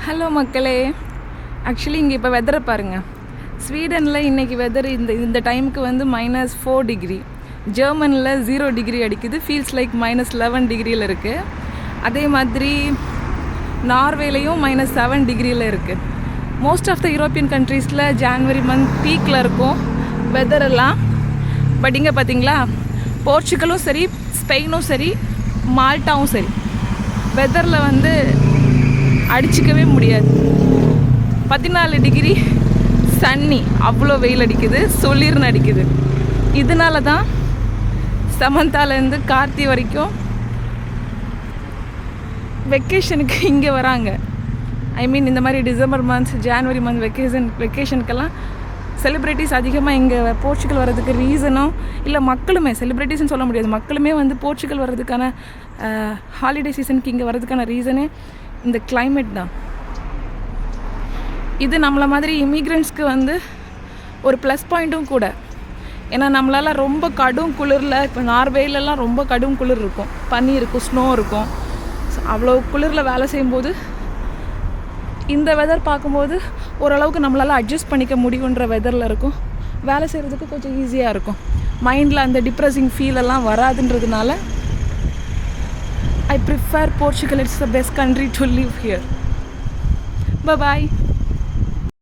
Hello மக்களே, actually இங்கே இப்போ வெதரை பாருங்கள். ஸ்வீடனில் இன்றைக்கி வெதர் இந்த டைமுக்கு வந்து -4 டிகிரி, ஜெர்மனில் 0 டிகிரி அடிக்குது, ஃபீல்ஸ் லைக் -11 டிகிரியில் இருக்குது. அதே மாதிரி நார்வேலையும் -7 டிகிரியில் இருக்குது. மோஸ்ட் ஆஃப் த யூரோப்பியன் கண்ட்ரீஸில் ஜான்வரி மந்த் பீக்கில் இருக்கும் வெதரெல்லாம். பட் இங்கே பார்த்தீங்களா, போர்ச்சுகலும் சரி, ஸ்பெயினும் சரி, மால்ட்டாவும் சரி, வெதரில் வந்து அடிச்சிக்கவே முடியாது. 14 டிகிரி சன்னி, அவ்வளோ வெயில் அடிக்குது, சொல்லிர்னு அடிக்குது. இதனால தான் சமந்தாலேருந்து கார்த்தி வரைக்கும் வெக்கேஷனுக்கு இங்கே வராங்க. ஐ மீன் இந்த மாதிரி டிசம்பர் மந்த், ஜான்வரி மந்த் வெக்கேஷனுக்கெல்லாம் செலிப்ரிட்டிஸ் அதிகமாக இங்கே போர்ச்சுகல் வர்றதுக்கு ரீசனும் இல்லை, மக்களுமே செலிப்ரிட்டிஸ்ன்னு சொல்ல முடியாது, மக்களுமே வந்து போர்ச்சுகல் வர்றதுக்கான ஹாலிடே சீசனுக்கு இங்கே வர்றதுக்கான ரீசனே இந்த கிளைமேட் தான். இது நம்மளை மாதிரி இமிக்ரெண்ட்ஸ்க்கு வந்து ஒரு ப்ளஸ் பாயிண்ட்டும் கூட. ஏன்னா நம்மளால் ரொம்ப கடும் குளிரில், இப்போ நார்வேலெலாம் ரொம்ப கடும் குளிர் இருக்கும், பனி இருக்கும், ஸ்னோ இருக்கும். அவ்வளோ குளிரில் வேலை செய்யும்போது இந்த வெதர் பார்க்கும்போது ஓரளவுக்கு நம்மளால் அட்ஜஸ்ட் பண்ணிக்க முடியுன்ற வெதரில் இருக்கும். வேலை செய்கிறதுக்கு கொஞ்சம் ஈஸியாக இருக்கும். மைண்டில் அந்த depressing ஃபீலெல்லாம் வராதுன்றதுனால I prefer Portugal. It's the best country to live here. Bye bye.